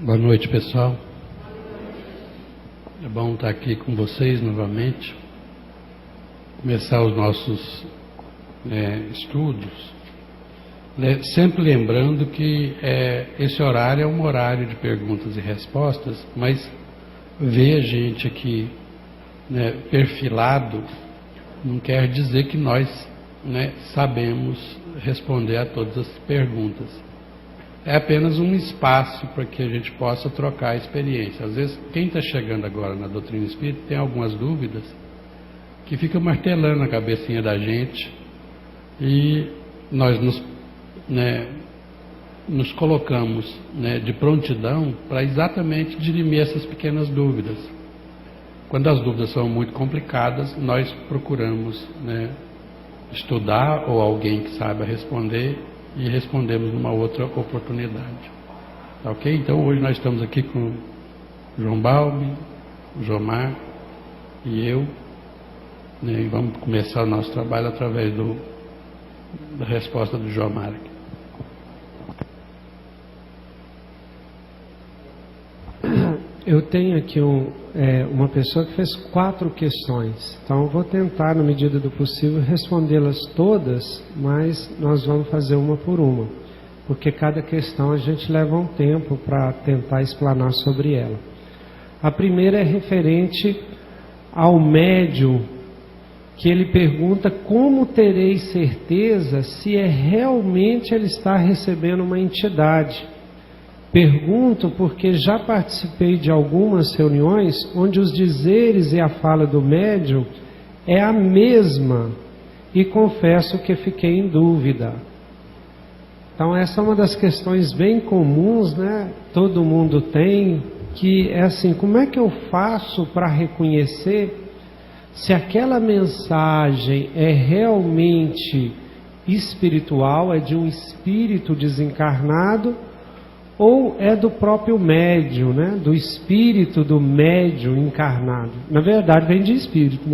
Boa noite, pessoal. É bom estar aqui com vocês novamente. Começar os nossos estudos. Sempre lembrando que esse horário é um horário de perguntas e respostas, mas ver a gente aqui perfilado não quer dizer que nós sabemos responder a todas as perguntas. É apenas um espaço para que a gente possa trocar a experiência. Às vezes, quem está chegando agora na doutrina espírita tem algumas dúvidas que fica martelando a cabecinha da gente, e nós nos colocamos de prontidão para exatamente dirimir essas pequenas dúvidas. Quando as dúvidas são muito complicadas, nós procuramos estudar ou alguém que saiba responder, e respondemos numa outra oportunidade. Tá ok? Então hoje nós estamos aqui com o João Balbi, o Jomar e eu, e vamos começar o nosso trabalho através da resposta do Jomar. Eu tenho aqui uma pessoa que fez 4 questões, então eu vou tentar, na medida do possível, respondê-las todas, mas nós vamos fazer uma por uma, porque cada questão a gente leva um tempo para tentar explanar sobre ela. A primeira é referente ao médium, que ele pergunta como terei certeza se realmente ele está recebendo uma entidade. Pergunto porque já participei de algumas reuniões onde os dizeres e a fala do médium é a mesma, e confesso que fiquei em dúvida. Então essa é uma das questões bem comuns, todo mundo tem, que é assim, como é que eu faço para reconhecer se aquela mensagem é realmente espiritual, é de um espírito desencarnado, ou é do próprio médium, do espírito do médium encarnado. Na verdade vem de espírito,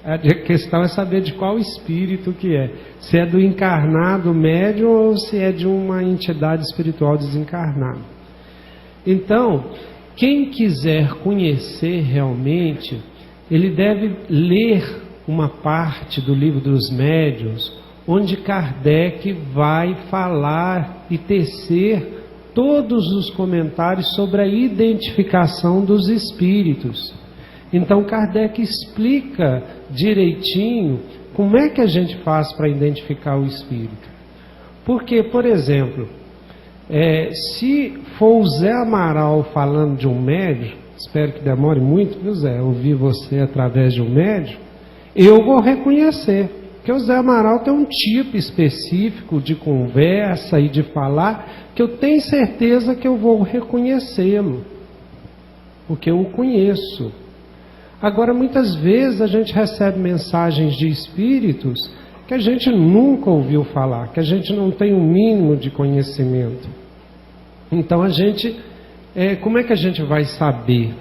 A questão é saber de qual espírito que é. Se é do encarnado médium ou se é de uma entidade espiritual desencarnada. Então, quem quiser conhecer realmente, ele deve ler uma parte do Livro dos Médiuns, onde Kardec vai falar e tecer todos os comentários sobre a identificação dos espíritos. Então Kardec explica direitinho como é que a gente faz para identificar o espírito. Porque, por exemplo, se for o Zé Amaral falando de um médium, espero que demore muito, viu Zé, ouvir você através de um médium, eu vou reconhecer. Porque o Zé Amaral tem um tipo específico de conversa e de falar, que eu tenho certeza que eu vou reconhecê-lo, porque eu o conheço. Agora, muitas vezes a gente recebe mensagens de espíritos que a gente nunca ouviu falar, que a gente não tem o mínimo de conhecimento. Então como é que a gente vai saber?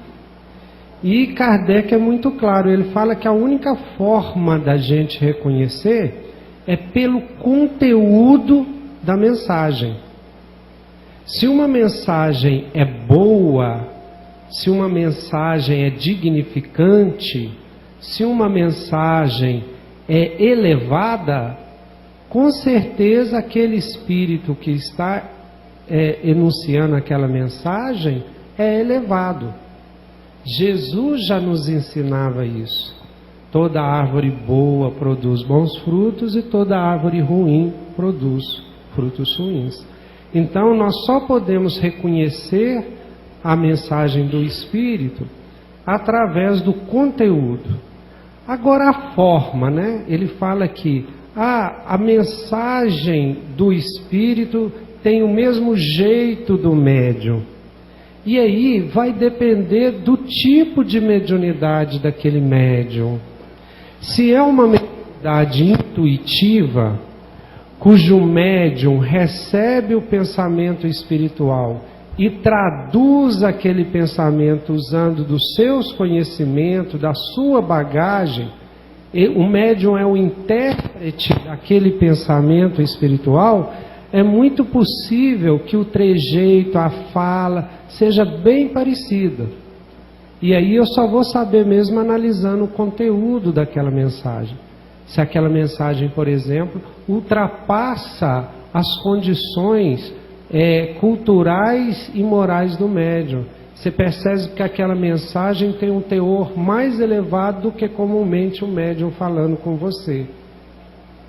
E Kardec é muito claro, ele fala que a única forma da gente reconhecer é pelo conteúdo da mensagem. Se uma mensagem é boa, se uma mensagem é dignificante, se uma mensagem é elevada, com certeza aquele espírito que está enunciando aquela mensagem é elevado. Jesus já nos ensinava isso. Toda árvore boa produz bons frutos e toda árvore ruim produz frutos ruins. Então nós só podemos reconhecer a mensagem do Espírito através do conteúdo. Agora a forma, Ele fala que a mensagem do Espírito tem o mesmo jeito do médium. E aí vai depender do tipo de mediunidade daquele médium. Se é uma mediunidade intuitiva, cujo médium recebe o pensamento espiritual e traduz aquele pensamento usando dos seus conhecimentos, da sua bagagem, o médium é o intérprete daquele pensamento espiritual, é muito possível que o trejeito, a fala, seja bem parecida. E aí eu só vou saber mesmo analisando o conteúdo daquela mensagem. Se aquela mensagem, por exemplo, ultrapassa as condições culturais e morais do médium. Você percebe que aquela mensagem tem um teor mais elevado do que comumente o médium falando com você.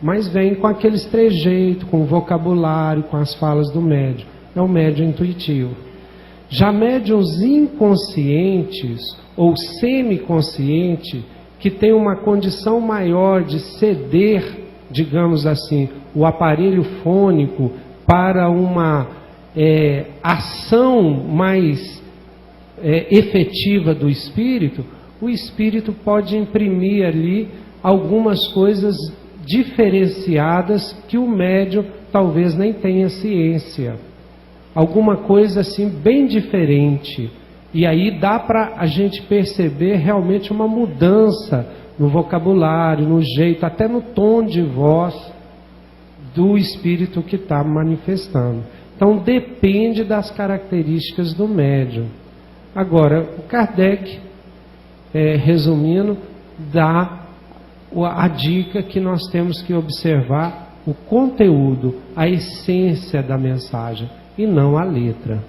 Mas vem com aqueles trejeitos, com o vocabulário, com as falas do médium. É um médium intuitivo. Já médiuns inconscientes ou semiconsciente, que tem uma condição maior de ceder, digamos assim, o aparelho fônico para uma ação mais efetiva do espírito, o espírito pode imprimir ali algumas coisas diferenciadas que o médium talvez nem tenha ciência. Alguma coisa assim bem diferente. E aí dá para a gente perceber realmente uma mudança no vocabulário, no jeito, até no tom de voz do espírito que está manifestando. Então depende das características do médium. Agora, o Kardec, resumindo, dá a dica que nós temos que observar o conteúdo, a essência da mensagem, e não a letra.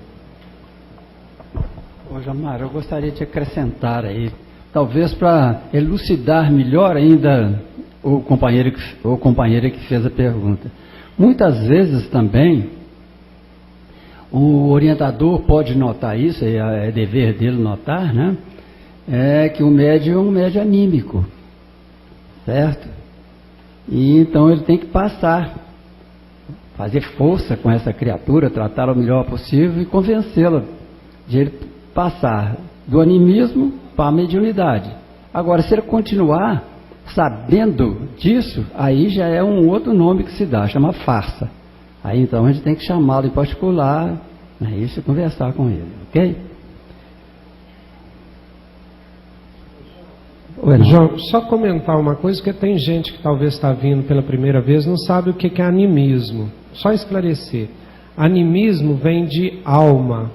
Ô Jamar, eu gostaria de acrescentar aí, talvez para elucidar melhor ainda o companheiro ou companheira que fez a pergunta. Muitas vezes também o orientador pode notar isso, é dever dele notar, né? É que o médium é um médium anímico, certo? E então ele tem que passar, fazer força com essa criatura, tratá-la o melhor possível e convencê-la de ele passar do animismo para a mediunidade. Agora, se ele continuar sabendo disso, aí já é um outro nome que se dá, chama farsa. Aí então a gente tem que chamá-lo em particular, né, isso e conversar com ele, ok? João, só comentar uma coisa, que tem gente que talvez está vindo pela primeira vez, não sabe o que é animismo. Só esclarecer. Animismo vem de alma.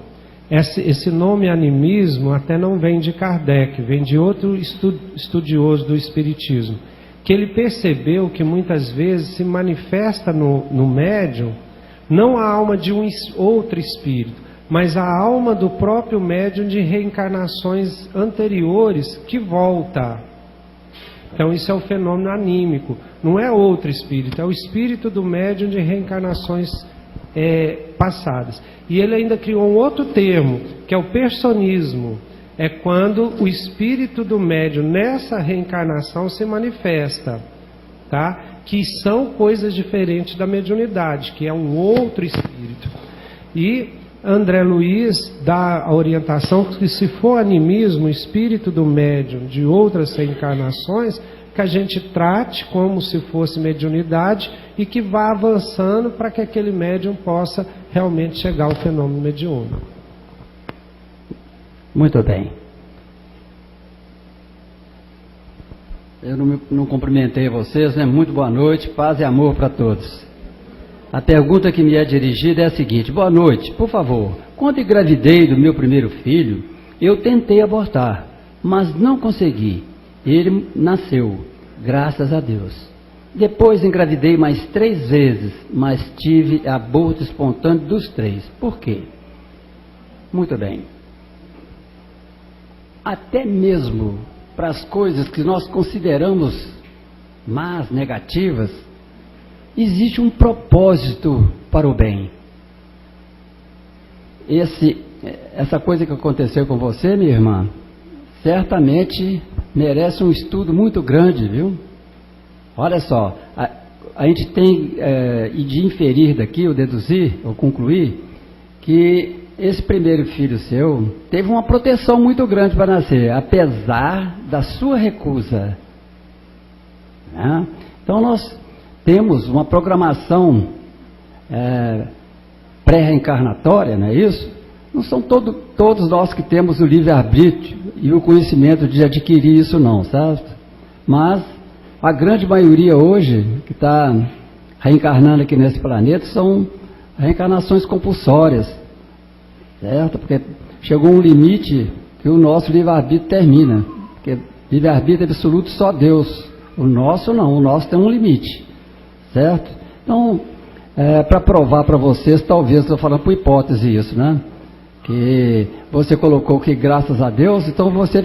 Esse nome animismo até não vem de Kardec, vem de outro estudioso do Espiritismo, que ele percebeu que muitas vezes se manifesta no médium, não a alma de um outro espírito, mas a alma do próprio médium de reencarnações anteriores que volta. Então isso é o fenômeno anímico, não é outro espírito, é o espírito do médium de reencarnações passadas. E ele ainda criou um outro termo, que é o personismo. É quando o espírito do médium nessa reencarnação se manifesta, tá? Que são coisas diferentes da mediunidade, que é um outro espírito. E André Luiz dá a orientação que, se for animismo, o espírito do médium de outras reencarnações, que a gente trate como se fosse mediunidade e que vá avançando para que aquele médium possa realmente chegar ao fenômeno mediúnico. Muito bem. Eu não cumprimentei vocês, né? Muito boa noite, paz e amor para todos. A pergunta que me é dirigida é a seguinte: boa noite, por favor, quando engravidei do meu primeiro filho, eu tentei abortar, mas não consegui. Ele nasceu, graças a Deus. Depois engravidei mais 3 vezes, mas tive aborto espontâneo dos 3. Por quê? Muito bem. Até mesmo para as coisas que nós consideramos más, negativas, existe um propósito para o bem. Essa coisa que aconteceu com você, minha irmã, certamente merece um estudo muito grande, viu? Olha só, a gente tem de inferir daqui, ou deduzir, ou concluir, que esse primeiro filho seu teve uma proteção muito grande para nascer, apesar da sua recusa. Né? Então nós temos uma programação pré-reencarnatória, não é isso? Não são todos nós que temos o livre-arbítrio e o conhecimento de adquirir isso não, certo? Mas a grande maioria hoje, que está reencarnando aqui nesse planeta, são reencarnações compulsórias, certo? Porque chegou um limite que o nosso livre-arbítrio termina, porque livre-arbítrio absoluto só Deus, o nosso não, o nosso tem um limite, certo? Então, para provar para vocês, talvez, estou falando por hipótese isso, né? Que você colocou que graças a Deus, então você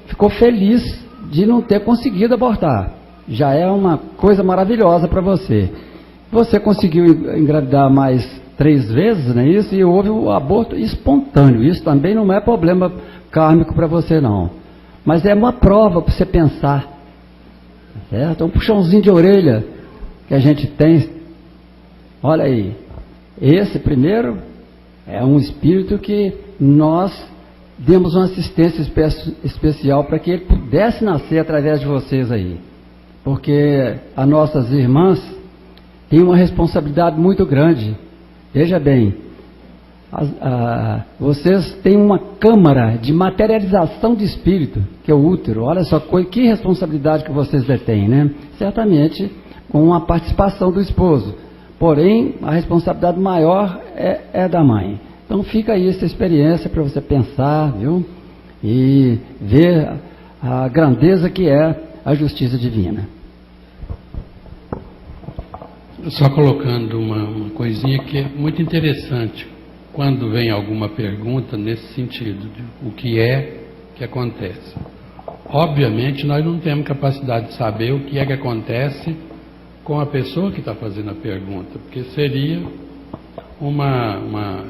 ficou feliz de não ter conseguido abortar. Já é uma coisa maravilhosa para você. Você conseguiu engravidar mais 3 vezes, não é isso? E houve o aborto espontâneo. Isso também não é problema kármico para você, não. Mas é uma prova para você pensar, certo? É um puxãozinho de orelha que a gente tem. Olha aí, esse primeiro é um espírito que nós demos uma assistência especial para que ele pudesse nascer através de vocês aí. Porque as nossas irmãs têm uma responsabilidade muito grande. Veja bem, vocês têm uma câmara de materialização de espírito, que é o útero. Olha só que responsabilidade que vocês detêm, né? Certamente com a participação do esposo. Porém, a responsabilidade maior é da mãe. Então fica aí essa experiência para você pensar, viu? E ver a grandeza que é a justiça divina. Só colocando uma coisinha que é muito interessante, quando vem alguma pergunta nesse sentido, de o que é que acontece. Obviamente, nós não temos capacidade de saber o que é que acontece com a pessoa que está fazendo a pergunta, porque seria uma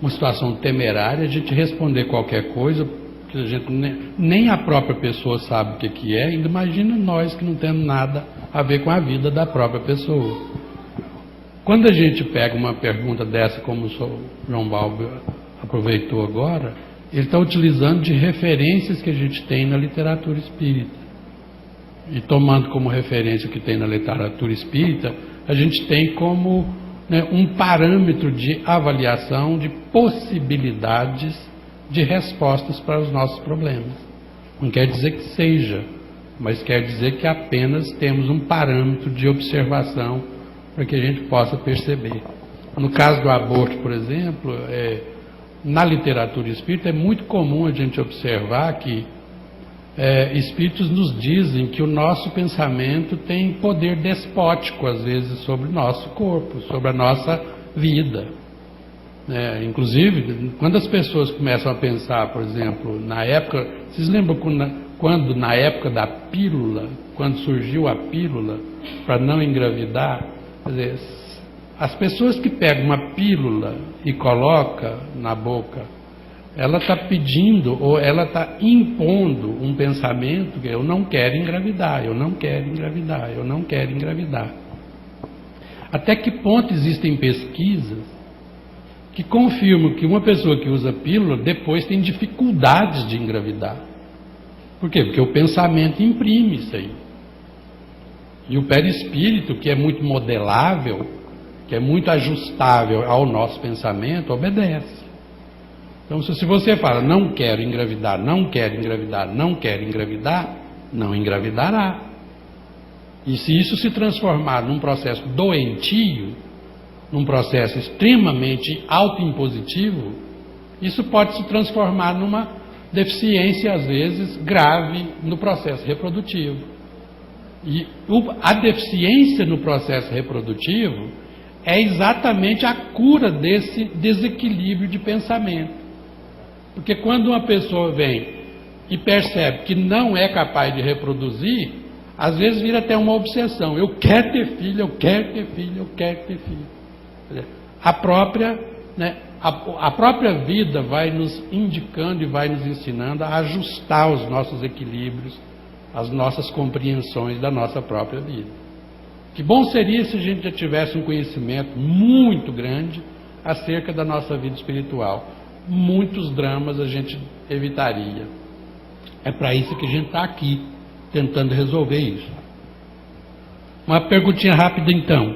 situação temerária a gente responder qualquer coisa, que a gente nem a própria pessoa sabe o que é, ainda imagina nós que não temos nada a ver com a vida da própria pessoa. Quando a gente pega uma pergunta dessa, como o João Balbo aproveitou agora, ele está utilizando de referências que a gente tem na literatura espírita. E tomando como referência o que tem na literatura espírita, a gente tem como um parâmetro de avaliação de possibilidades de respostas para os nossos problemas. Não quer dizer que seja, mas quer dizer que apenas temos um parâmetro de observação para que a gente possa perceber. No caso do aborto, por exemplo, na literatura espírita é muito comum a gente observar que espíritos nos dizem que o nosso pensamento tem poder despótico, às vezes, sobre o nosso corpo, sobre a nossa vida. Inclusive, quando as pessoas começam a pensar, por exemplo, na época... Vocês lembram quando na época da pílula, quando surgiu a pílula para não engravidar? Quer dizer, as pessoas que pegam uma pílula e colocam na boca, ela está pedindo ou ela está impondo um pensamento que eu não quero engravidar, eu não quero engravidar, eu não quero engravidar. Até que ponto existem pesquisas que confirmam que uma pessoa que usa pílula depois tem dificuldades de engravidar? Por quê? Porque o pensamento imprime isso aí. E o perispírito, que é muito modelável, que é muito ajustável ao nosso pensamento, obedece. Então, se você fala, não quero engravidar, não quero engravidar, não quero engravidar, não engravidará. E se isso se transformar num processo doentio, num processo extremamente autoimpositivo, isso pode se transformar numa deficiência, às vezes, grave no processo reprodutivo. E a deficiência no processo reprodutivo é exatamente a cura desse desequilíbrio de pensamento. Porque quando uma pessoa vem e percebe que não é capaz de reproduzir, às vezes vira até uma obsessão. Eu quero ter filho, eu quero ter filho, eu quero ter filho. A própria vida vai nos indicando e vai nos ensinando a ajustar os nossos equilíbrios, as nossas compreensões da nossa própria vida. Que bom seria se a gente já tivesse um conhecimento muito grande acerca da nossa vida espiritual. Muitos dramas a gente evitaria. É para isso que a gente está aqui, tentando resolver isso. Uma perguntinha rápida então.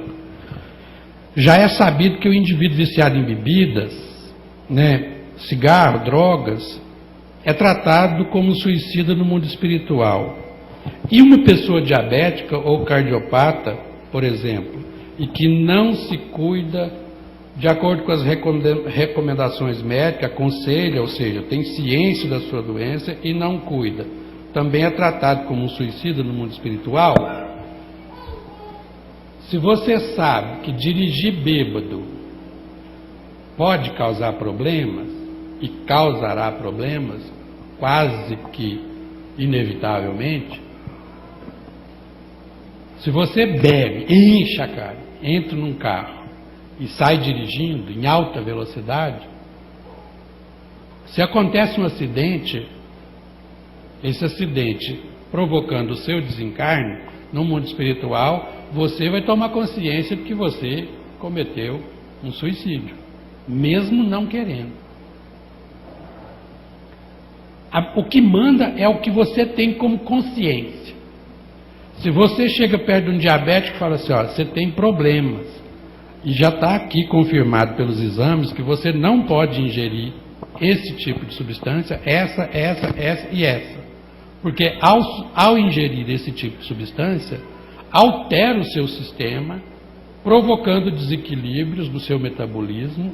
Já é sabido que o indivíduo viciado em bebidas, cigarro, drogas, é tratado como suicida no mundo espiritual. E uma pessoa diabética ou cardiopata, por exemplo, e que não se cuida de acordo com as recomendações médicas, aconselha, ou seja, tem ciência da sua doença e não cuida, também é tratado como um suicida no mundo espiritual. Se você sabe que dirigir bêbado pode causar problemas, e causará problemas, quase que inevitavelmente, se você bebe, enche a cara, entra num carro e sai dirigindo em alta velocidade, se acontece um acidente, esse acidente provocando o seu desencarne, no mundo espiritual, você vai tomar consciência de que você cometeu um suicídio, mesmo não querendo. O que manda é o que você tem como consciência. Se você chega perto de um diabético e fala assim, ó, você tem problemas, e já está aqui confirmado pelos exames que você não pode ingerir esse tipo de substância, essa e essa. Porque ao ingerir esse tipo de substância, altera o seu sistema, provocando desequilíbrios no seu metabolismo,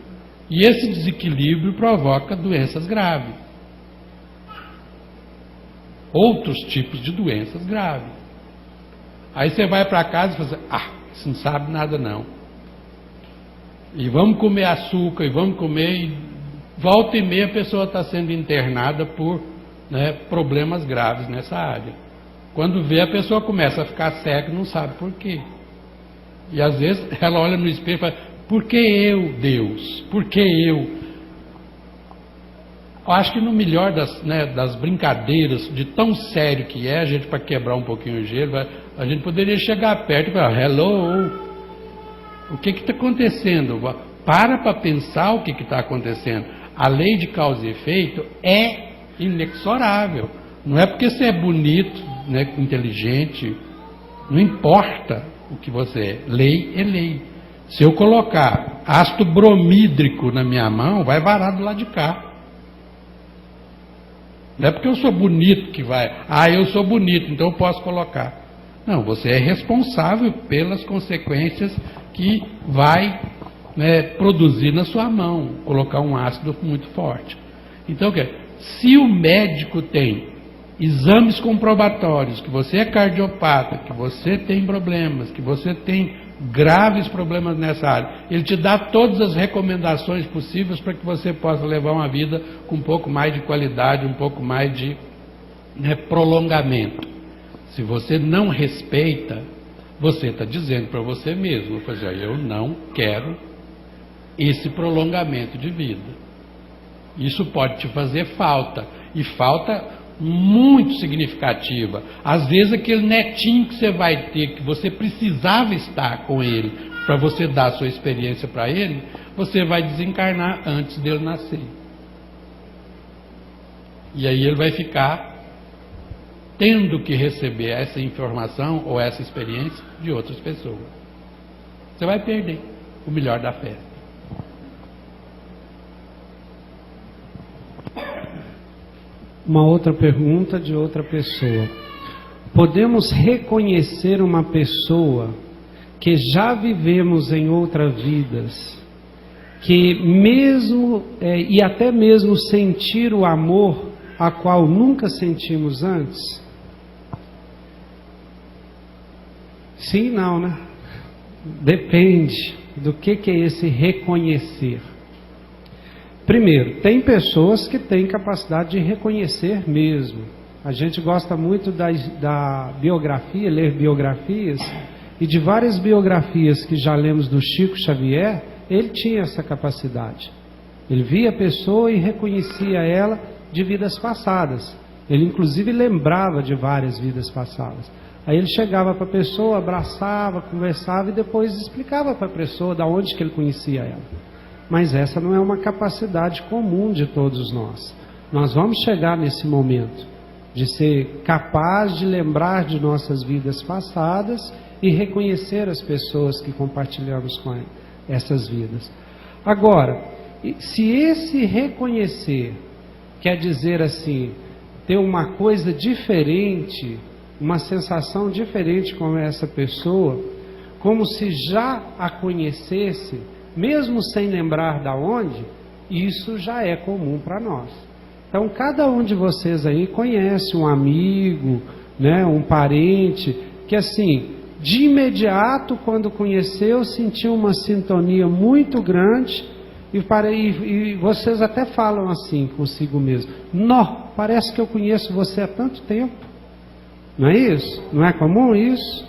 e esse desequilíbrio provoca doenças graves. Outros tipos de doenças graves. Aí você vai para casa e fala assim, você não sabe nada não. E vamos comer açúcar, e vamos comer, e volta e meia a pessoa está sendo internada por problemas graves nessa área. Quando vê, a pessoa começa a ficar cega e não sabe por quê. E às vezes ela olha no espelho e fala, por que eu, Deus? Por que eu? Eu acho que no melhor das brincadeiras, de tão sério que é, a gente, para quebrar um pouquinho o gelo, a gente poderia chegar perto e falar, hello, o que está acontecendo? Para pensar o que está acontecendo. A lei de causa e efeito é inexorável. Não é porque você é bonito, inteligente, não importa o que você é. Lei é lei. Se eu colocar ácido bromídrico na minha mão, vai varar do lado de cá. Não é porque eu sou bonito que vai, eu sou bonito, então eu posso colocar. Não, você é responsável pelas consequências que vai produzir na sua mão, colocar um ácido muito forte. Então, se o médico tem exames comprobatórios, que você é cardiopata, que você tem problemas, que você tem graves problemas nessa área, ele te dá todas as recomendações possíveis para que você possa levar uma vida com um pouco mais de qualidade, um pouco mais de prolongamento. Se você não respeita, você está dizendo para você mesmo, eu não quero esse prolongamento de vida. Isso pode te fazer falta, e falta muito significativa. Às vezes aquele netinho que você vai ter, que você precisava estar com ele, para você dar a sua experiência para ele, você vai desencarnar antes dele nascer. E aí ele vai ficar tendo que receber essa informação ou essa experiência de outras pessoas. Você vai perder o melhor da festa. Uma outra pergunta de outra pessoa. Podemos reconhecer uma pessoa que já vivemos em outras vidas, que mesmo e até mesmo sentir o amor a qual nunca sentimos antes? Sim e não, né? Depende do que é esse reconhecer. Primeiro, tem pessoas que têm capacidade de reconhecer mesmo. A gente gosta muito da biografia, ler biografias, e de várias biografias que já lemos do Chico Xavier, ele tinha essa capacidade. Ele via a pessoa e reconhecia ela de vidas passadas. Ele inclusive lembrava de várias vidas passadas. Aí ele chegava para a pessoa, abraçava, conversava e depois explicava para a pessoa de onde que ele conhecia ela. Mas essa não é uma capacidade comum de todos nós. Nós vamos chegar nesse momento de ser capaz de lembrar de nossas vidas passadas e reconhecer as pessoas que compartilhamos com essas vidas. Agora, se esse reconhecer quer dizer assim, ter uma coisa diferente, uma sensação diferente com essa pessoa, como se já a conhecesse, mesmo sem lembrar da onde, isso já é comum para nós. Então, cada um de vocês aí conhece um amigo, né, um parente, que assim, de imediato, quando conheceu, sentiu uma sintonia muito grande, e vocês até falam assim consigo mesmo: nó, parece que eu conheço você há tanto tempo. Não é isso? Não é comum isso?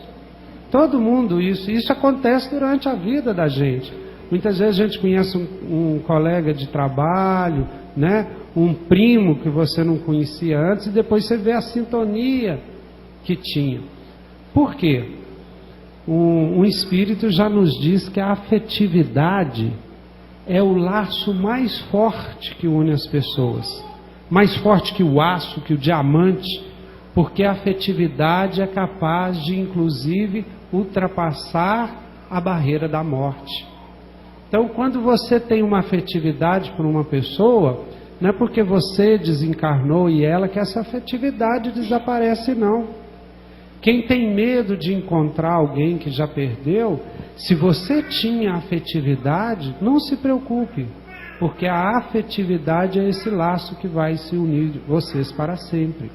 Todo mundo isso acontece durante a vida da gente. Muitas vezes a gente conhece um colega de trabalho, né? Um primo que você não conhecia antes, e depois você vê a sintonia que tinha. Por quê? Um espírito já nos diz que a afetividade é o laço mais forte que une as pessoas, mais forte que o aço, que o diamante, porque a afetividade é capaz de, inclusive, ultrapassar a barreira da morte. Então, quando você tem uma afetividade por uma pessoa, não é porque você desencarnou e ela que essa afetividade desaparece, não. Quem tem medo de encontrar alguém que já perdeu, se você tinha afetividade, não se preocupe, porque a afetividade é esse laço que vai se unir vocês para sempre.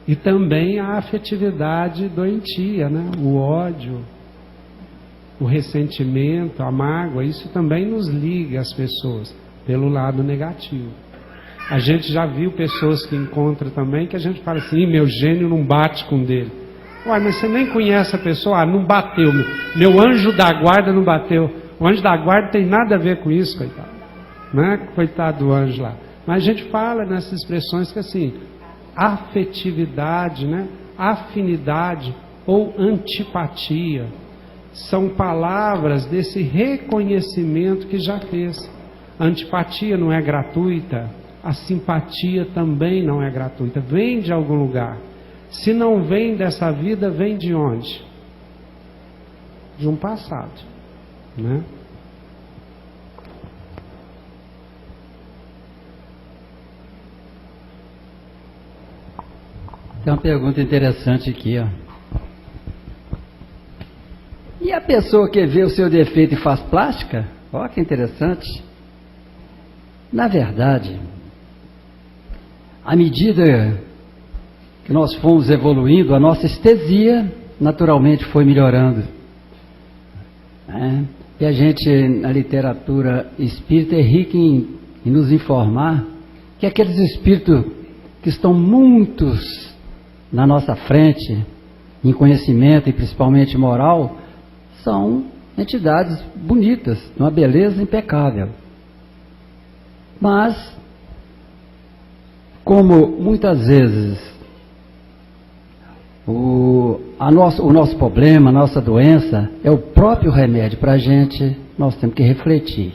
E também a afetividade doentia, né? O ódio, o ressentimento, a mágoa, isso também nos liga às pessoas, pelo lado negativo. A gente já viu pessoas que encontram também, que a gente fala assim: meu gênio não bate com o dele. Uai, mas você nem conhece a pessoa. Ah, não bateu, meu anjo da guarda não bateu. O anjo da guarda tem nada a ver com isso, coitado, né? Coitado do anjo lá. Mas a gente fala nessas expressões que assim, afetividade, né? Afinidade ou antipatia, são palavras desse reconhecimento que já fez. A antipatia não é gratuita, a simpatia também não é gratuita, vem de algum lugar. Se não vem dessa vida, vem de onde? De um passado, né? Tem uma pergunta interessante aqui, ó. E a pessoa que vê o seu defeito e faz plástica? Olha que interessante. Na verdade, à medida que nós fomos evoluindo, a nossa estesia naturalmente foi melhorando. E a gente, na literatura espírita, é rica em nos informar que aqueles espíritos que estão muitos na nossa frente, em conhecimento e principalmente moral, são entidades bonitas, de uma beleza impecável. Mas, como muitas vezes o nosso problema, a nossa doença é o próprio remédio para a gente, nós temos que refletir.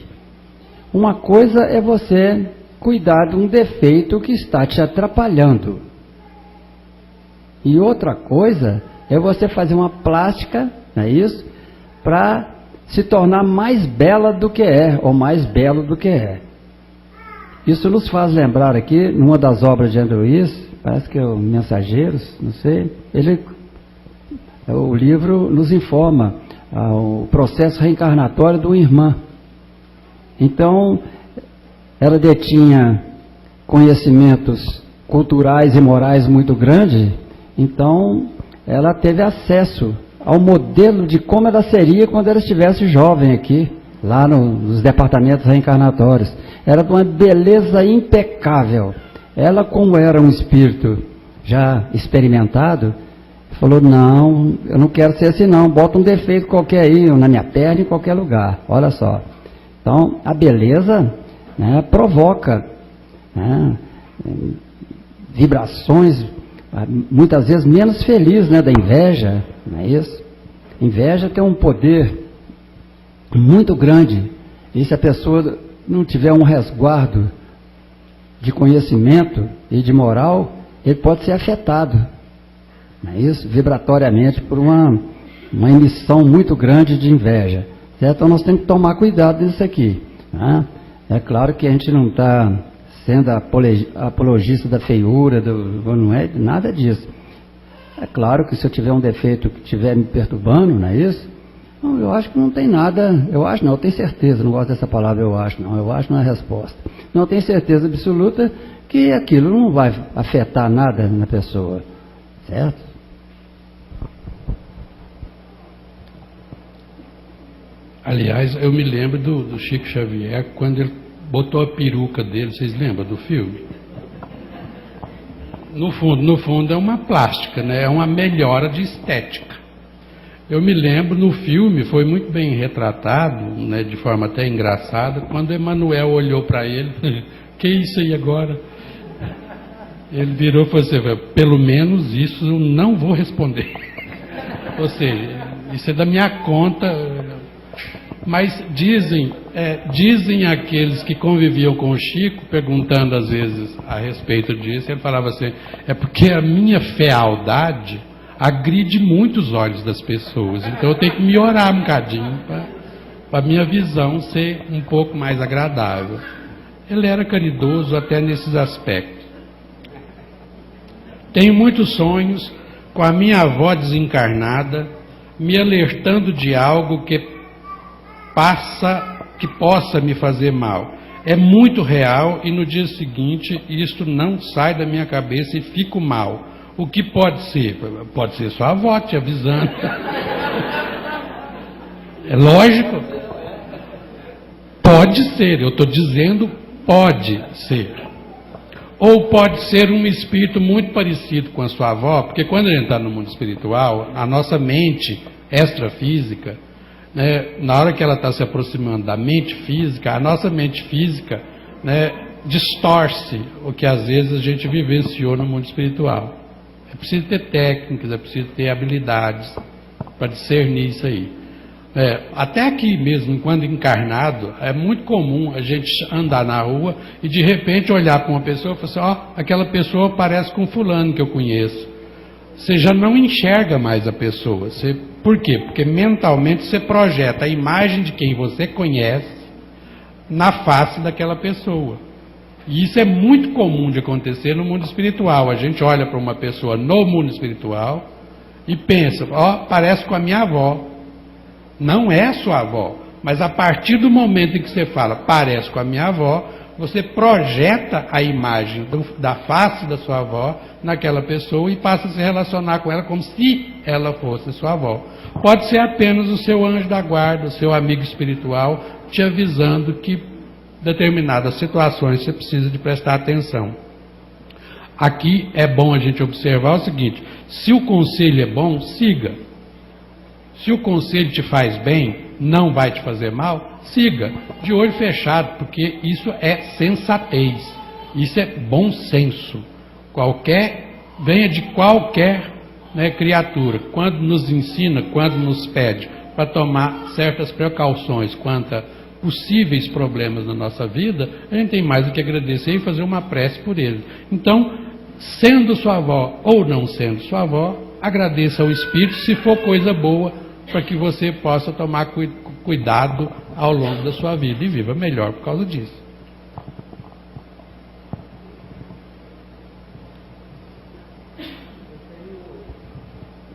Uma coisa é você cuidar de um defeito que está te atrapalhando. E outra coisa é você fazer uma plástica, não é isso? Para se tornar mais bela do que é, ou mais belo do que é. Isso nos faz lembrar aqui, numa das obras de André Luiz, parece que é o Mensageiros, não sei, o livro nos informa o processo reencarnatório do irmã. Então, ela detinha conhecimentos culturais e morais muito grandes, então ela teve acesso ao modelo de como ela seria quando ela estivesse jovem aqui, lá nos departamentos reencarnatórios. Era de uma beleza impecável. Ela, como era um espírito já experimentado, falou: não, eu não quero ser assim não, bota um defeito qualquer aí, na minha perna, em qualquer lugar, olha só. Então, a beleza, né, provoca, né, vibrações, muitas vezes menos felizes, né, da inveja, não é isso? Inveja tem um poder muito grande, e se a pessoa não tiver um resguardo de conhecimento e de moral, ele pode ser afetado, não é isso? Vibratoriamente por uma emissão muito grande de inveja, certo? Então nós temos que tomar cuidado nisso aqui, né? É claro que a gente não está sendo apologista da feiura, não é nada disso. É claro que se eu tiver um defeito que estiver me perturbando, não é isso? Não, eu acho que não tem nada, eu acho não, eu tenho certeza, não gosto dessa palavra eu acho não é a resposta. Não tenho certeza absoluta que aquilo não vai afetar nada na pessoa, certo? Aliás, eu me lembro do Chico Xavier, quando ele botou a peruca dele, vocês lembram do filme? No fundo é uma plástica, né? É uma melhora de estética. Eu me lembro, no filme, foi muito bem retratado, né, de forma até engraçada, quando Emanuel olhou para ele, que isso aí agora? Ele virou e falou assim, pelo menos isso eu não vou responder. Ou seja, isso é da minha conta. Mas dizem aqueles que conviviam com o Chico, perguntando às vezes a respeito disso, ele falava assim, é porque a minha fealdade agride muito os olhos das pessoas, então eu tenho que melhorar um bocadinho para a minha visão ser um pouco mais agradável. Ele era caridoso até nesses aspectos. Tenho muitos sonhos com a minha avó desencarnada, me alertando de algo que possa me fazer mal. É muito real e no dia seguinte isto não sai da minha cabeça e fico mal. O que pode ser? Pode ser sua avó te avisando. É lógico. Pode ser, eu estou dizendo pode ser. Ou pode ser um espírito muito parecido com a sua avó, porque quando a gente está no mundo espiritual, a nossa mente extrafísica, né, na hora que ela está se aproximando da mente física, a nossa mente física, né, distorce o que às vezes a gente vivenciou no mundo espiritual. É preciso ter técnicas, é preciso ter habilidades para discernir isso aí. Até aqui mesmo, quando encarnado, é muito comum a gente andar na rua e de repente olhar para uma pessoa e falar assim, aquela pessoa parece com fulano que eu conheço. Você já não enxerga mais a pessoa. Por quê? Porque mentalmente você projeta a imagem de quem você conhece na face daquela pessoa. E isso é muito comum de acontecer no mundo espiritual. A gente olha para uma pessoa no mundo espiritual e pensa, parece com a minha avó. Não é sua avó, mas a partir do momento em que você fala, parece com a minha avó, você projeta a imagem da face da sua avó naquela pessoa e passa a se relacionar com ela como se ela fosse sua avó. Pode ser apenas o seu anjo da guarda, o seu amigo espiritual, te avisando que determinadas situações você precisa de prestar atenção. Aqui é bom a gente observar o seguinte, se o conselho é bom, siga. Se o conselho te faz bem, não vai te fazer mal, siga, de olho fechado, porque isso é sensatez, isso é bom senso. Venha de qualquer criatura, quando nos ensina, quando nos pede para tomar certas precauções quanto a possíveis problemas na nossa vida, a gente tem mais do que agradecer e fazer uma prece por eles. Então, sendo sua avó ou não sendo sua avó, agradeça ao Espírito, se for coisa boa, para que você possa tomar cuidado ao longo da sua vida e viva melhor por causa disso.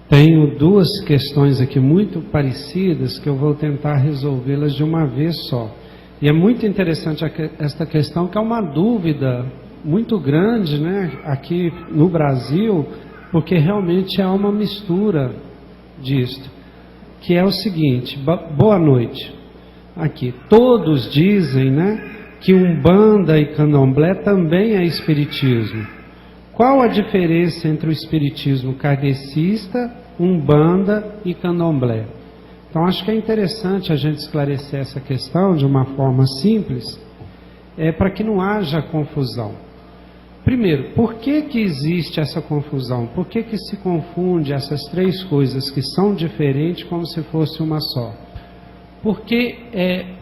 Tenho duas questões aqui muito parecidas que eu vou tentar resolvê-las de uma vez só. E é muito interessante esta questão, que é uma dúvida muito grande, né, aqui no Brasil, porque realmente é uma mistura disto. Que é o seguinte, boa noite. Aqui, todos dizem, né, que Umbanda e Candomblé também é espiritismo. Qual a diferença entre o espiritismo kardecista, Umbanda e Candomblé? Então acho que é interessante a gente esclarecer essa questão de uma forma simples, para que não haja confusão. Primeiro, por que existe essa confusão? Por que se confunde essas três coisas que são diferentes como se fosse uma só? Porque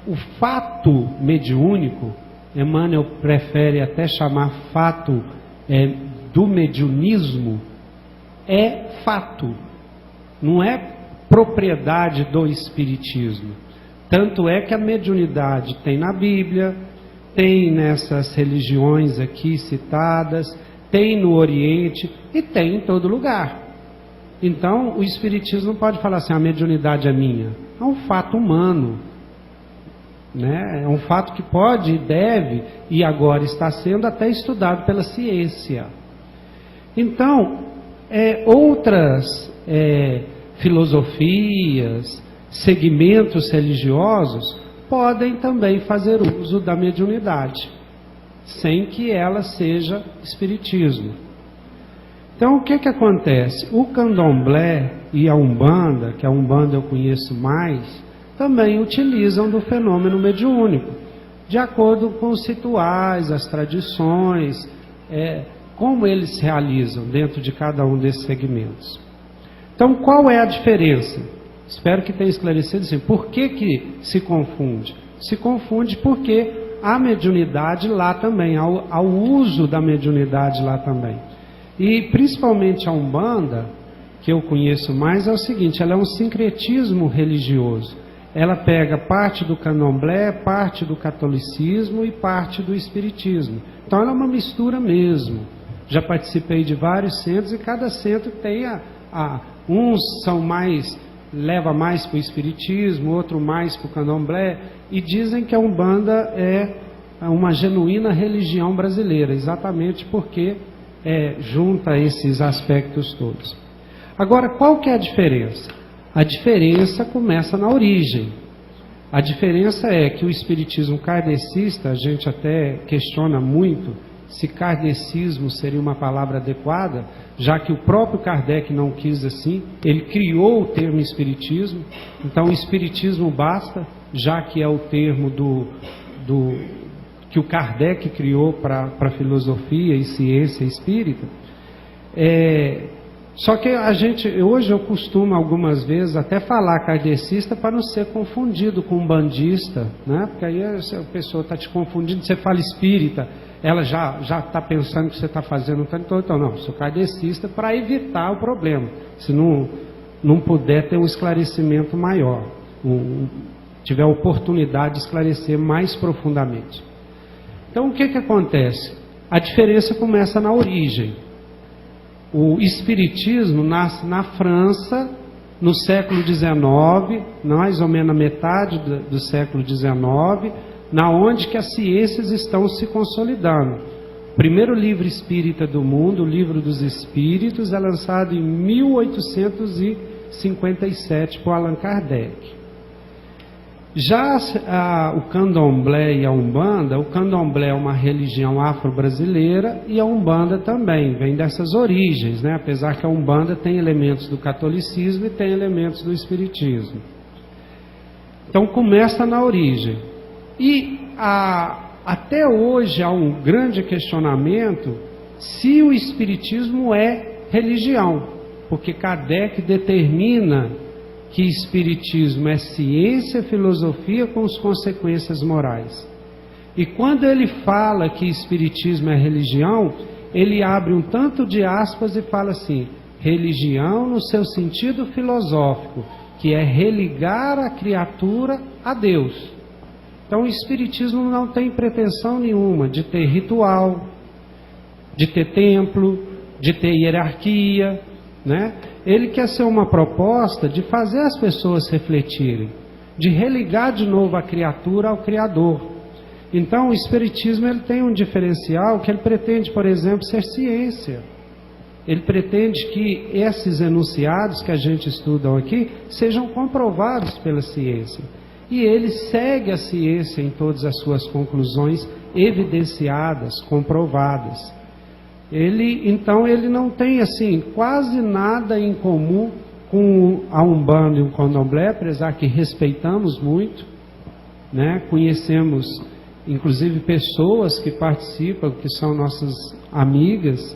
o fato mediúnico, Emmanuel prefere até chamar fato do mediunismo, é fato, não é propriedade do espiritismo. Tanto é que a mediunidade tem na Bíblia, tem nessas religiões aqui citadas, tem no Oriente e tem em todo lugar. Então o espiritismo não pode falar assim, a mediunidade é minha. é um fato humano, né? É um fato que pode e deve, e agora está sendo até estudado pela ciência. Então, outras filosofias, segmentos religiosos podem também fazer uso da mediunidade, sem que ela seja espiritismo. Então, o que acontece? O candomblé e a umbanda, que a umbanda eu conheço mais, também utilizam do fenômeno mediúnico, de acordo com os rituais, as tradições, como eles se realizam dentro de cada um desses segmentos. Então, qual é a diferença? Espero que tenha esclarecido assim. Por que se confunde? Se confunde porque há mediunidade lá também, há o uso da mediunidade lá também. E principalmente a umbanda, que eu conheço mais, é o seguinte: ela é um sincretismo religioso. Ela pega parte do candomblé, parte do catolicismo e parte do espiritismo. Então ela é uma mistura mesmo. Já participei de vários centros e cada centro tem uns são mais, leva mais para o espiritismo, outro mais para o candomblé, e dizem que a umbanda é uma genuína religião brasileira, exatamente porque junta esses aspectos todos. Agora, qual que é a diferença? A diferença começa na origem. A diferença é que o espiritismo kardecista, a gente até questiona muito se kardecismo seria uma palavra adequada, já que o próprio Kardec não quis assim, ele criou o termo espiritismo, então o espiritismo basta, já que é o termo que o Kardec criou para a filosofia e ciência espírita. Só que hoje eu costumo algumas vezes até falar kardecista para não ser confundido com umbandista, né? Porque aí a pessoa está te confundindo, você fala espírita, ela já está pensando que você está fazendo o tanto. Então não, sou kardecista para evitar o problema, se não puder ter um esclarecimento maior, tiver a oportunidade de esclarecer mais profundamente. Então o que acontece? A diferença começa na origem. O espiritismo nasce na França no século XIX, mais ou menos na metade do século XIX, na onde que as ciências estão se consolidando. O primeiro livro espírita do mundo, o Livro dos Espíritos, é lançado em 1857 por Allan Kardec. Já o candomblé e a umbanda, o candomblé é uma religião afro-brasileira e a umbanda também, vem dessas origens, né? Apesar que a umbanda tem elementos do catolicismo e tem elementos do espiritismo. Então começa na origem. E até hoje há um grande questionamento se o espiritismo é religião, porque Kardec determina que espiritismo é ciência e filosofia com as consequências morais. E quando ele fala que espiritismo é religião, ele abre um tanto de aspas e fala assim: religião no seu sentido filosófico, que é religar a criatura a Deus. Então o espiritismo não tem pretensão nenhuma de ter ritual, de ter templo, de ter hierarquia, né? Ele quer ser uma proposta de fazer as pessoas refletirem, de religar de novo a criatura ao Criador. Então o espiritismo ele tem um diferencial que ele pretende, por exemplo, ser ciência. Ele pretende que esses enunciados que a gente estuda aqui sejam comprovados pela ciência. E ele segue a ciência em todas as suas conclusões evidenciadas, comprovadas. Então ele não tem assim quase nada em comum com a umbanda e o candomblé, apesar que respeitamos muito, né? Conhecemos inclusive pessoas que participam, que são nossas amigas,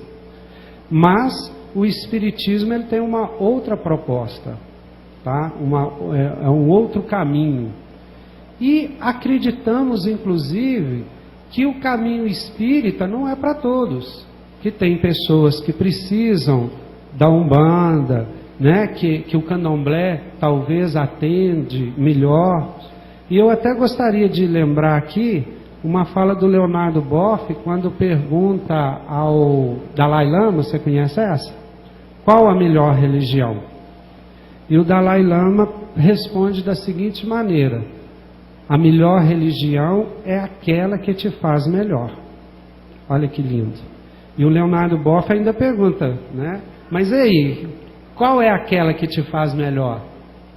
mas o espiritismo ele tem uma outra proposta, tá? É um outro caminho. E acreditamos inclusive que o caminho espírita não é para todos, que tem pessoas que precisam da umbanda, né? Que o candomblé talvez atende melhor. E eu até gostaria de lembrar aqui uma fala do Leonardo Boff, quando pergunta ao Dalai Lama, você conhece essa? Qual a melhor religião? E o Dalai Lama responde da seguinte maneira: a melhor religião é aquela que te faz melhor. Olha que lindo. E o Leonardo Boff ainda pergunta, né? Mas e aí, qual é aquela que te faz melhor?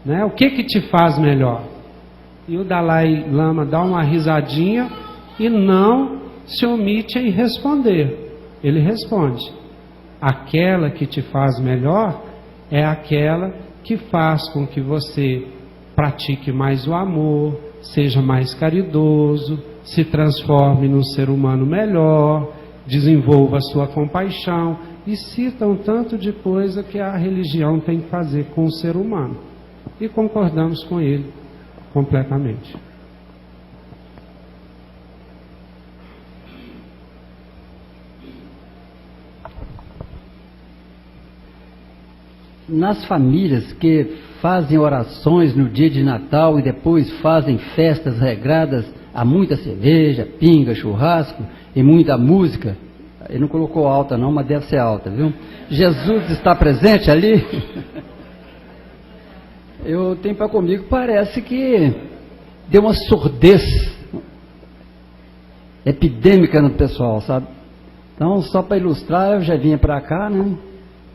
Né? O que te faz melhor? E o Dalai Lama dá uma risadinha e não se omite em responder. Ele responde: aquela que te faz melhor é aquela que faz com que você pratique mais o amor, seja mais caridoso, se transforme num ser humano melhor, desenvolva a sua compaixão, e cita um tanto de coisa que a religião tem que fazer com o ser humano. E concordamos com ele completamente. Nas famílias que fazem orações no dia de Natal e depois fazem festas regradas, há muita cerveja, pinga, churrasco e muita música. Ele não colocou alta não, mas deve ser alta, viu? Jesus está presente ali? Eu tenho para comigo, parece que deu uma surdez epidêmica no pessoal, sabe? Então, só para ilustrar, eu já vinha para cá, né?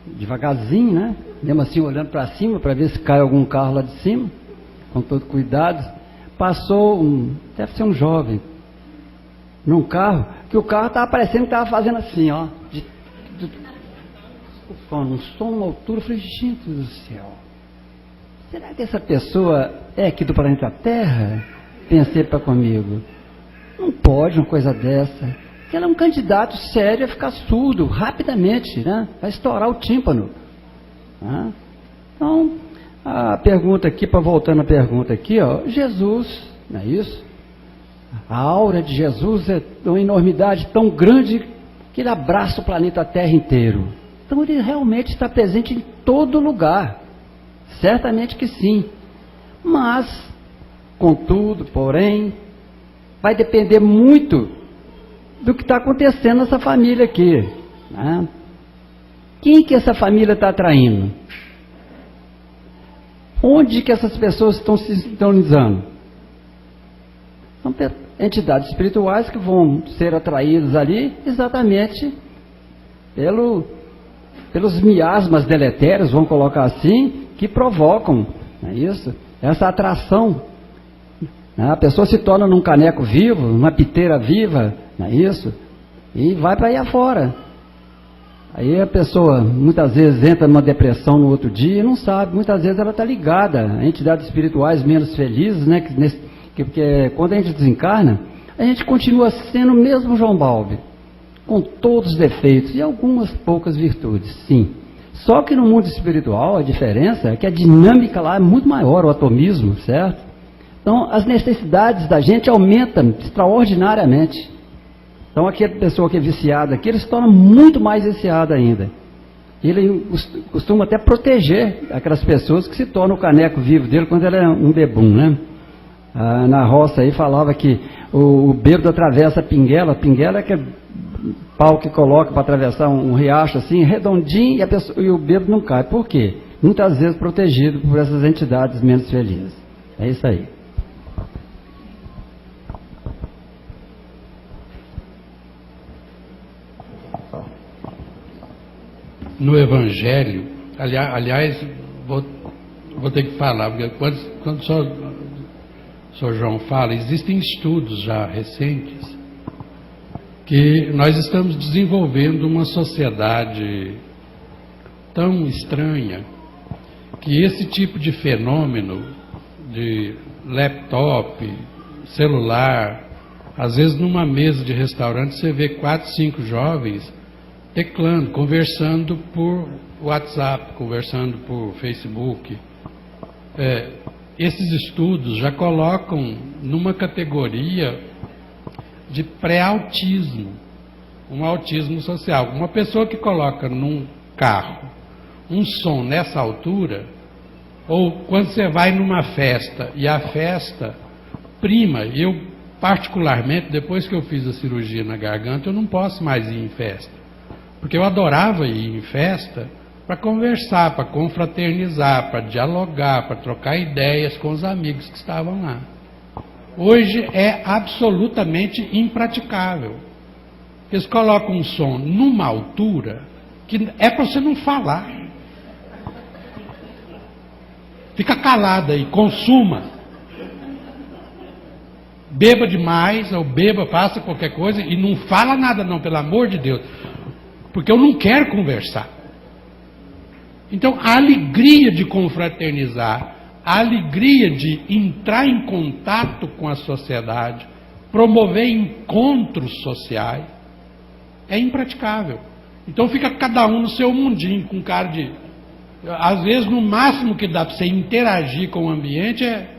Devagarzinho, né? Mesmo assim olhando para cima para ver se cai algum carro lá de cima, com todo cuidado. Passou deve ser um jovem, num carro, que o carro estava parecendo que estava fazendo assim, ó, um som, uma altura. Eu falei, gente do céu, será que essa pessoa é aqui do planeta Terra? Pensei para comigo, não pode uma coisa dessa, porque ela é um candidato sério a ficar surdo rapidamente, né? Vai estourar o tímpano. Ah, então, a pergunta aqui, para voltando à pergunta aqui, ó, Jesus, não é isso? A aura de Jesus é uma enormidade tão grande que ele abraça o planeta Terra inteiro. Então ele realmente está presente em todo lugar, certamente que sim. Mas, contudo, porém, vai depender muito do que está acontecendo nessa família aqui, né? Quem que essa família está atraindo? Onde que essas pessoas estão se sintonizando? São entidades espirituais que vão ser atraídas ali exatamente pelos miasmas deletérios, vamos colocar assim, que provocam, não é isso? Essa atração. A pessoa se torna num caneco vivo, numa piteira viva, não é isso? E vai para aí afora. Aí a pessoa muitas vezes entra numa depressão no outro dia e não sabe, muitas vezes ela está ligada a entidades espirituais menos felizes, né? Porque quando a gente desencarna, a gente continua sendo o mesmo João Balbi, com todos os defeitos e algumas poucas virtudes, sim. Só que no mundo espiritual a diferença é que a dinâmica lá é muito maior, o atomismo, certo? Então as necessidades da gente aumentam extraordinariamente. Então aquela pessoa que é viciada aqui, ele se torna muito mais viciada ainda. Ele costuma até proteger aquelas pessoas que se tornam o caneco vivo dele quando ele é um bebum, né? Na roça aí falava que o bêbado atravessa a pinguela é aquele pau que coloca para atravessar um riacho assim, redondinho, e o bêbado não cai. Por quê? Muitas vezes protegido por essas entidades menos felizes. É isso aí. No Evangelho, aliás, vou ter que falar, porque quando o senhor João fala, existem estudos já recentes que nós estamos desenvolvendo uma sociedade tão estranha que esse tipo de fenômeno de laptop, celular, às vezes numa mesa de restaurante você vê 4, 5 jovens teclando, conversando por WhatsApp, conversando por Facebook. Esses estudos já colocam numa categoria de pré-autismo, um autismo social. Uma pessoa que coloca num carro um som nessa altura, ou quando você vai numa festa e a festa prima, eu particularmente, depois que eu fiz a cirurgia na garganta, eu não posso mais ir em festa. Porque eu adorava ir em festa para conversar, para confraternizar, para dialogar, para trocar ideias com os amigos que estavam lá. Hoje é absolutamente impraticável. Eles colocam um som numa altura que é para você não falar. Fica calado aí, consuma. Beba demais, ou beba, faça qualquer coisa e não fala nada não, pelo amor de Deus. Porque eu não quero conversar. Então, a alegria de confraternizar, a alegria de entrar em contato com a sociedade, promover encontros sociais, é impraticável. Então fica cada um no seu mundinho, com cara de... Às vezes, no máximo que dá para você interagir com o ambiente é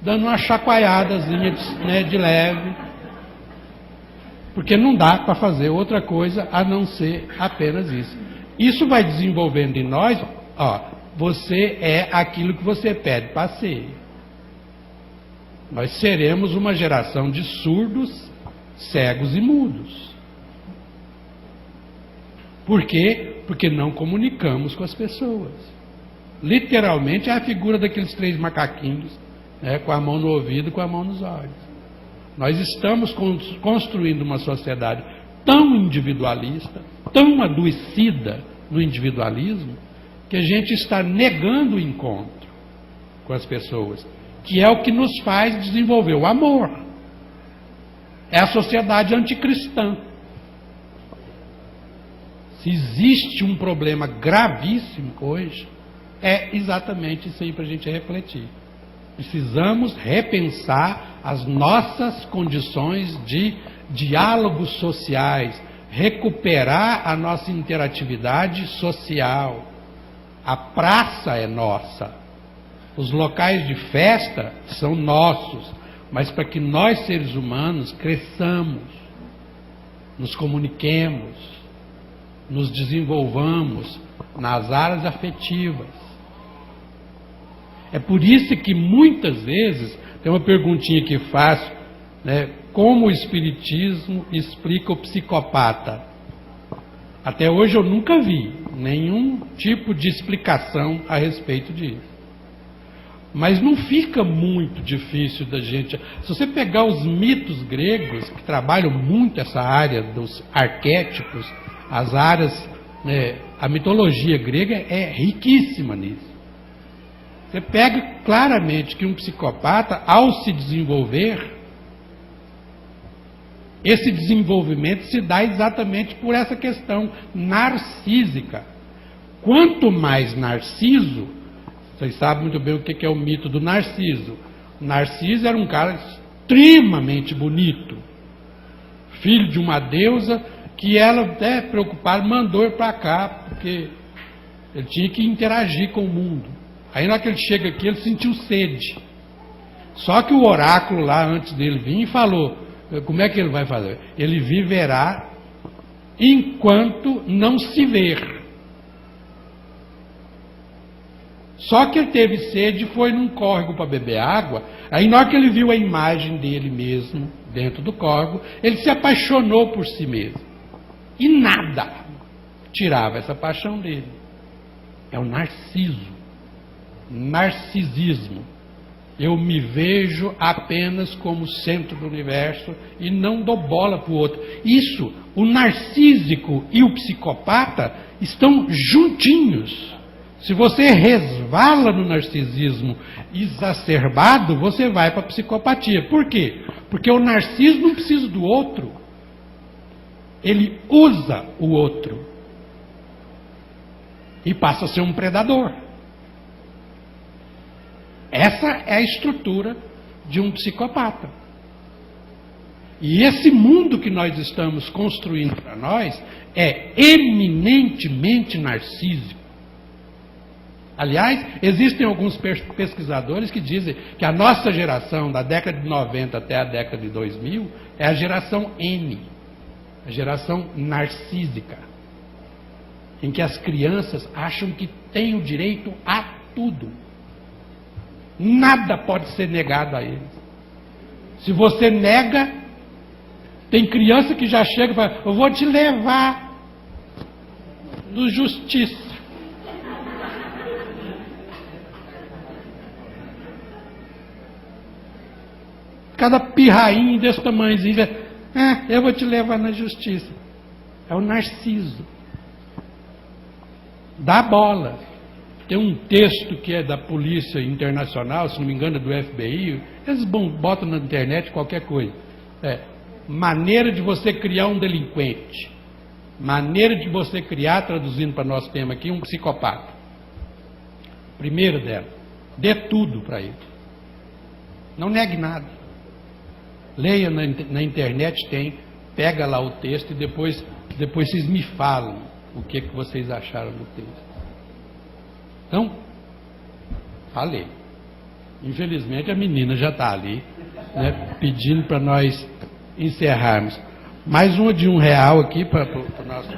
dando uma chacoalhadazinha de leve, porque não dá para fazer outra coisa a não ser apenas isso. Isso vai desenvolvendo em nós, você é aquilo que você pede para ser. Nós seremos uma geração de surdos, cegos e mudos. Por quê? Porque não comunicamos com as pessoas. Literalmente é a figura daqueles 3 macaquinhos, com a mão no ouvido, com a mão nos olhos. Nós estamos construindo uma sociedade tão individualista, tão adoecida no individualismo, que a gente está negando o encontro com as pessoas, que é o que nos faz desenvolver o amor. É a sociedade anticristã. Se existe um problema gravíssimo hoje, é exatamente isso aí para a gente refletir. Precisamos repensar as nossas condições de diálogos sociais, recuperar a nossa interatividade social. A praça é nossa, os locais de festa são nossos, mas para que nós, seres humanos, cresçamos, nos comuniquemos, nos desenvolvamos nas áreas afetivas. É por isso que muitas vezes, tem uma perguntinha que faço, como o Espiritismo explica o psicopata? Até hoje eu nunca vi nenhum tipo de explicação a respeito disso. Mas não fica muito difícil da gente... Se você pegar os mitos gregos, que trabalham muito essa área dos arquétipos, as áreas... a mitologia grega é riquíssima nisso. Você pega claramente que um psicopata, ao se desenvolver, esse desenvolvimento se dá exatamente por essa questão narcísica. Quanto mais Narciso, vocês sabem muito bem o que é o mito do Narciso. Narciso era um cara extremamente bonito, filho de uma deusa que ela, até preocupada, mandou ele para cá, porque ele tinha que interagir com o mundo. Aí na hora que ele chega aqui, ele sentiu sede. Só que o oráculo lá, antes dele vir, falou, como é que ele vai fazer? Ele viverá enquanto não se ver. Só que ele teve sede e foi num córrego para beber água. Aí na hora que ele viu a imagem dele mesmo dentro do córrego, ele se apaixonou por si mesmo. E nada tirava essa paixão dele. É o narciso. Narcisismo. Eu me vejo apenas como centro do universo e não dou bola para o outro. Isso, o narcísico e o psicopata estão juntinhos. Se você resvala no narcisismo exacerbado, você vai para a psicopatia. Por quê? Porque o narciso não precisa do outro. Ele usa o outro. E passa a ser um predador. Essa é a estrutura de um psicopata. E esse mundo que nós estamos construindo para nós é eminentemente narcísico. Aliás, existem alguns pesquisadores que dizem que a nossa geração, da década de 90 até a década de 2000, é a geração N, a geração narcísica, em que as crianças acham que têm o direito a tudo. Nada pode ser negado a eles. Se você nega, tem criança que já chega e fala, eu vou te levar no justiça. Cada pirrainho desse tamanhozinho, eu vou te levar na justiça. É o Narciso. Dá bola. Tem um texto que é da Polícia Internacional, se não me engano, é do FBI, eles botam na internet qualquer coisa. Maneira de você criar um delinquente. Maneira de você criar, traduzindo para nosso tema aqui, um psicopata. Primeiro dela, dê tudo para ele. Não negue nada. Leia na internet, pega lá o texto e depois vocês me falam o que vocês acharam do texto. Então, falei. Infelizmente a menina já está ali, né, pedindo para nós encerrarmos. Mais uma de R$1 aqui para o nosso...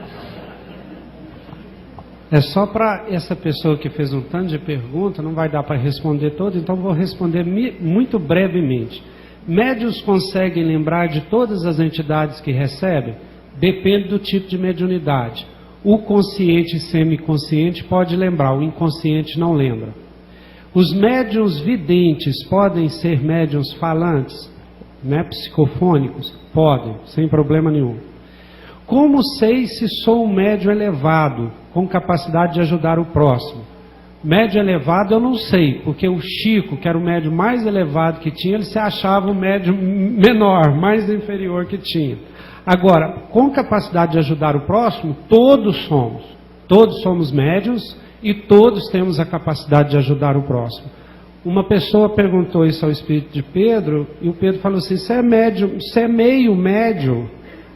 É só para essa pessoa que fez um tanto de pergunta, não vai dar para responder todo, então vou responder muito brevemente. Médiuns conseguem lembrar de todas as entidades que recebem? Depende do tipo de mediunidade. O consciente e semiconsciente pode lembrar, o inconsciente não lembra. Os médiuns videntes podem ser médiuns falantes, né, psicofônicos? Podem, sem problema nenhum. Como sei se sou um médium elevado, com capacidade de ajudar o próximo? Médium elevado eu não sei, porque o Chico, que era o médium mais elevado que tinha, ele se achava o médium menor, mais inferior que tinha. Agora, com capacidade de ajudar o próximo, todos somos médiuns e todos temos a capacidade de ajudar o próximo. Uma pessoa perguntou isso ao espírito de Pedro, e o Pedro falou assim, você é médium, você é meio médium?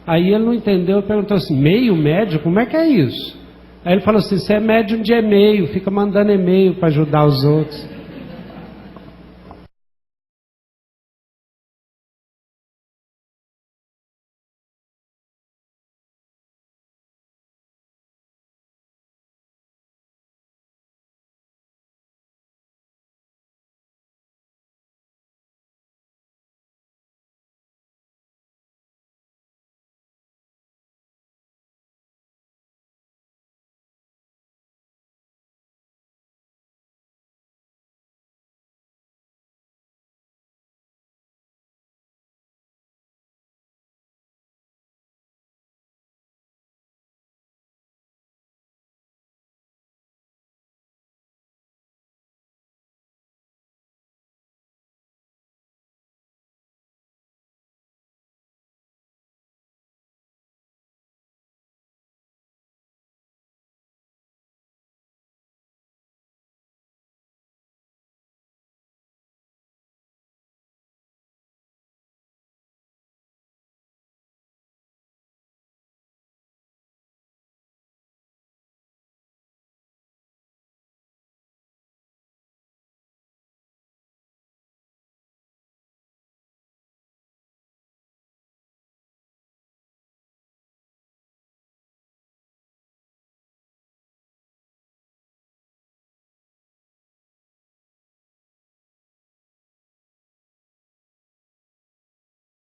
Aí ele não entendeu e perguntou assim, meio médium? Como é que é isso? Aí ele falou assim, você é médium de e-mail, fica mandando e-mail para ajudar os outros.